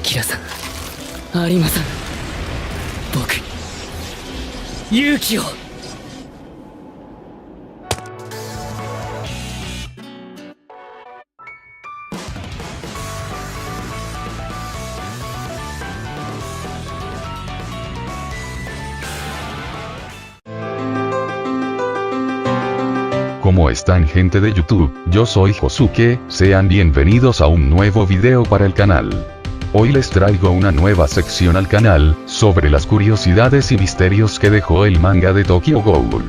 明さん、有馬さん、僕に勇気を。¿Cómo están, gente de YouTube? Yo soy Josuke, sean bienvenidos a un nuevo video para el canal. Hoy les traigo una nueva sección al canal, sobre las curiosidades y misterios que dejó el manga de Tokyo Ghoul.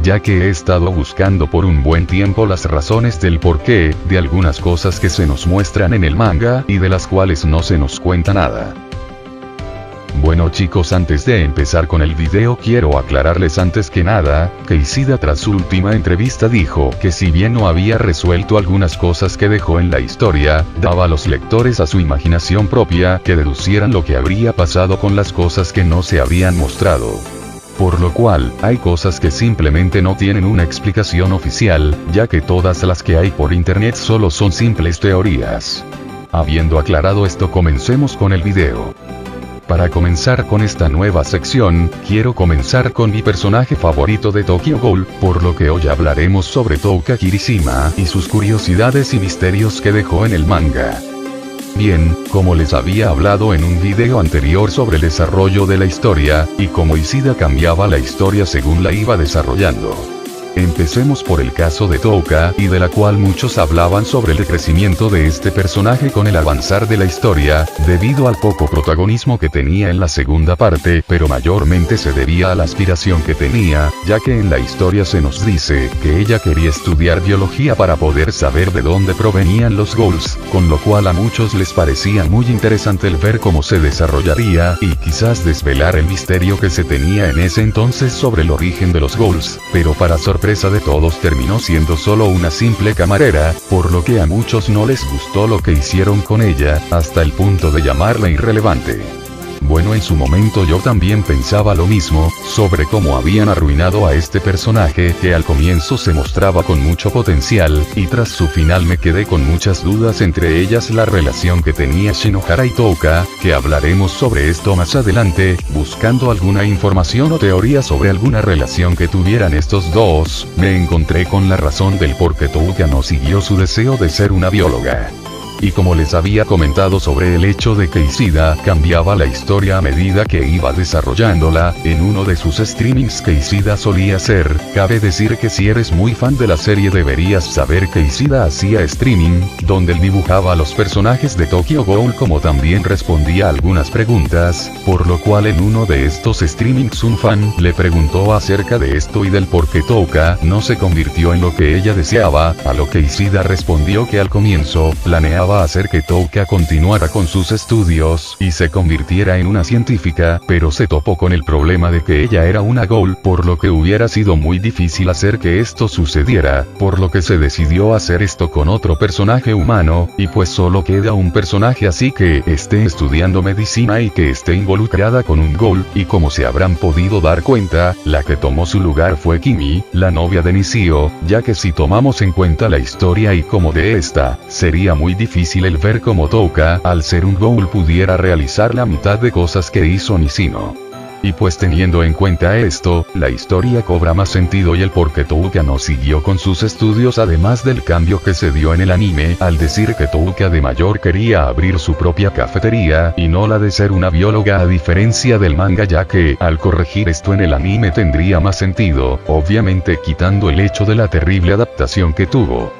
Ya que he estado buscando por un buen tiempo las razones del porqué, de algunas cosas que se nos muestran en el manga, y de las cuales no se nos cuenta nada. Bueno chicos, antes de empezar con el video quiero aclararles antes que nada, que Ishida tras su última entrevista dijo que si bien no había resuelto algunas cosas que dejó en la historia, daba a los lectores a su imaginación propia que deducieran lo que habría pasado con las cosas que no se habían mostrado. Por lo cual, hay cosas que simplemente no tienen una explicación oficial, ya que todas las que hay por internet solo son simples teorías. Habiendo aclarado esto, comencemos con el video. Para comenzar con esta nueva sección, quiero comenzar con mi personaje favorito de Tokyo Ghoul, por lo que hoy hablaremos sobre Touka Kirishima y sus curiosidades y misterios que dejó en el manga. Bien, como les había hablado en un video anterior sobre el desarrollo de la historia, y cómo Ishida cambiaba la historia según la iba desarrollando. Empecemos por el caso de Touka, y de la cual muchos hablaban sobre el decrecimiento de este personaje con el avanzar de la historia, debido al poco protagonismo que tenía en la segunda parte, pero mayormente se debía a la aspiración que tenía, ya que en la historia se nos dice que ella quería estudiar biología para poder saber de dónde provenían los ghouls, con lo cual a muchos les parecía muy interesante el ver cómo se desarrollaría, y quizás desvelar el misterio que se tenía en ese entonces sobre el origen de los ghouls, pero para sorpresa de todos terminó siendo solo una simple camarera, por lo que a muchos no les gustó lo que hicieron con ella, hasta el punto de llamarla irrelevante. Bueno, en su momento yo también pensaba lo mismo, sobre cómo habían arruinado a este personaje que al comienzo se mostraba con mucho potencial, y tras su final me quedé con muchas dudas, entre ellas la relación que tenía Shinohara y Touka, que hablaremos sobre esto más adelante, buscando alguna información o teoría sobre alguna relación que tuvieran estos dos, me encontré con la razón del por qué Touka no siguió su deseo de ser una bióloga. Y como les había comentado sobre el hecho de que Ishida cambiaba la historia a medida que iba desarrollándola, en uno de sus streamings que Ishida solía hacer, cabe decir que si eres muy fan de la serie deberías saber que Ishida hacía streaming, donde él dibujaba a los personajes de Tokyo Ghoul como también respondía a algunas preguntas, por lo cual en uno de estos streamings un fan le preguntó acerca de esto y del por qué Touka no se convirtió en lo que ella deseaba, a lo que Ishida respondió que al comienzo planeaba hacer que Touka continuara con sus estudios y se convirtiera en una científica, pero se topó con el problema de que ella era una ghoul, por lo que hubiera sido muy difícil hacer que esto sucediera, por lo que se decidió hacer esto con otro personaje humano, y pues solo queda un personaje así que esté estudiando medicina y que esté involucrada con un ghoul, y como se habrán podido dar cuenta, la que tomó su lugar fue Kimi, la novia de Nishio, ya que si tomamos en cuenta la historia y como de esta, sería muy difícil el ver cómo Touka, al ser un ghoul, pudiera realizar la mitad de cosas que hizo Nishino. Y pues teniendo en cuenta esto, la historia cobra más sentido y el por qué Touka no siguió con sus estudios, además del cambio que se dio en el anime, al decir que Touka de mayor quería abrir su propia cafetería, y no la de ser una bióloga, a diferencia del manga, ya que, al corregir esto en el anime tendría más sentido, obviamente quitando el hecho de la terrible adaptación que tuvo.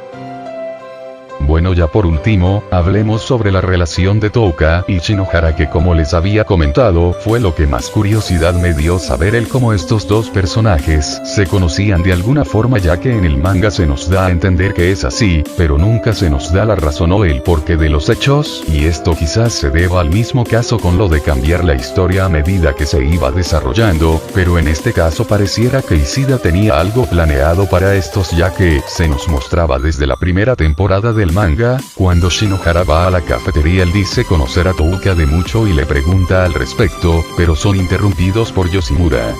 Bueno, ya por último, hablemos sobre la relación de Touka y Shinohara, que como les había comentado, fue lo que más curiosidad me dio saber el cómo estos dos personajes se conocían de alguna forma, ya que en el manga se nos da a entender que es así, pero nunca se nos da la razón o el porqué de los hechos, y esto quizás se deba al mismo caso con lo de cambiar la historia a medida que se iba desarrollando, pero en este caso pareciera que Ishida tenía algo planeado para estos, ya que se nos mostraba desde la primera temporada del manga, cuando Shinohara va a la cafetería él dice conocer a Touka de mucho y le pregunta al respecto, pero son interrumpidos por Yoshimura.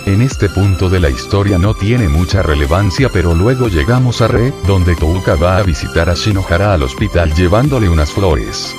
En este punto de la historia no tiene mucha relevancia, pero luego llegamos a Re, donde Touka va a visitar a Shinohara al hospital llevándole unas flores.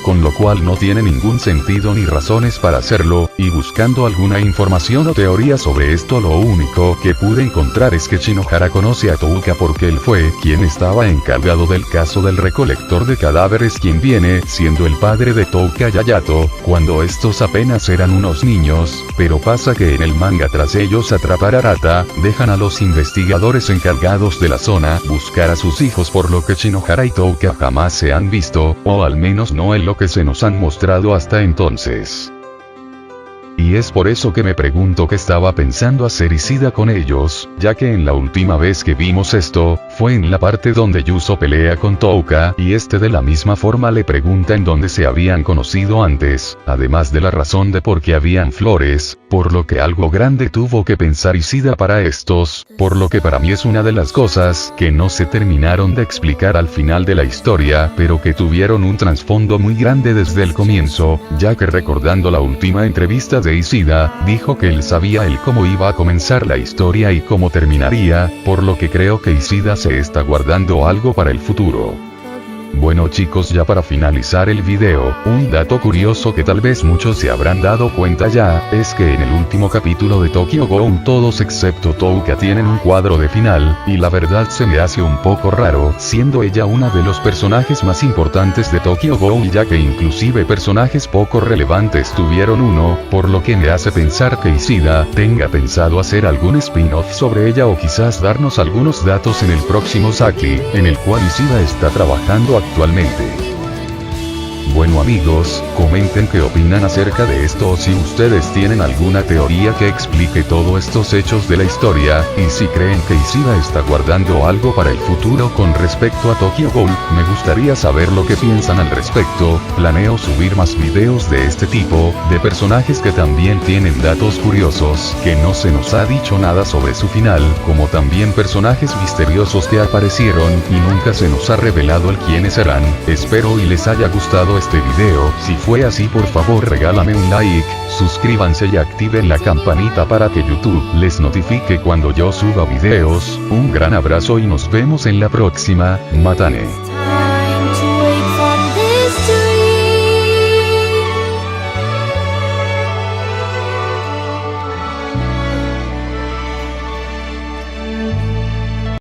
con lo cual no tiene ningún sentido ni razones para hacerlo, y buscando alguna información o teoría sobre esto lo único que pude encontrar es que Shinohara conoce a Touka porque él fue quien estaba encargado del caso del recolector de cadáveres, quien viene siendo el padre de Touka y Hayato, cuando estos apenas eran unos niños, pero pasa que en el manga tras ellos atrapar a Arata, dejan a los investigadores encargados de la zona buscar a sus hijos, por lo que Shinohara y Touka jamás se han visto, o al menos no en lo que se nos han mostrado hasta entonces. Y es por eso que me pregunto qué estaba pensando hacer Ishida con ellos, ya que en la última vez que vimos esto, fue en la parte donde Yuzo pelea con Touka, y este de la misma forma le pregunta en dónde se habían conocido antes, además de la razón de por qué habían flores, por lo que algo grande tuvo que pensar Ishida para estos, por lo que para mí es una de las cosas que no se terminaron de explicar al final de la historia, pero que tuvieron un trasfondo muy grande desde el comienzo, ya que recordando la última entrevista de Ishida, dijo que él sabía cómo iba a comenzar la historia y cómo terminaría, por lo que creo que Ishida se está guardando algo para el futuro. Bueno chicos, ya para finalizar el video, un dato curioso que tal vez muchos se habrán dado cuenta ya, es que en el último capítulo de Tokyo Ghoul todos excepto Touka tienen un cuadro de final, y la verdad se me hace un poco raro, siendo ella una de los personajes más importantes de Tokyo Ghoul, ya que inclusive personajes poco relevantes tuvieron uno, por lo que me hace pensar que Ishida tenga pensado hacer algún spin-off sobre ella o quizás darnos algunos datos en el próximo Saki, en el cual Ishida está trabajando actualmente. Bueno amigos, comenten qué opinan acerca de esto o si ustedes tienen alguna teoría que explique todos estos hechos de la historia, y si creen que Ishida está guardando algo para el futuro con respecto a Tokyo Ghoul, me gustaría saber lo que piensan al respecto. Planeo subir más videos de este tipo, de personajes que también tienen datos curiosos, que no se nos ha dicho nada sobre su final, como también personajes misteriosos que aparecieron y nunca se nos ha revelado el quiénes serán. Espero y les haya gustado este video. Si fue así, por favor regálame un like, suscríbanse y activen la campanita para que YouTube les notifique cuando yo suba videos. Un gran abrazo y nos vemos en la próxima. Matane.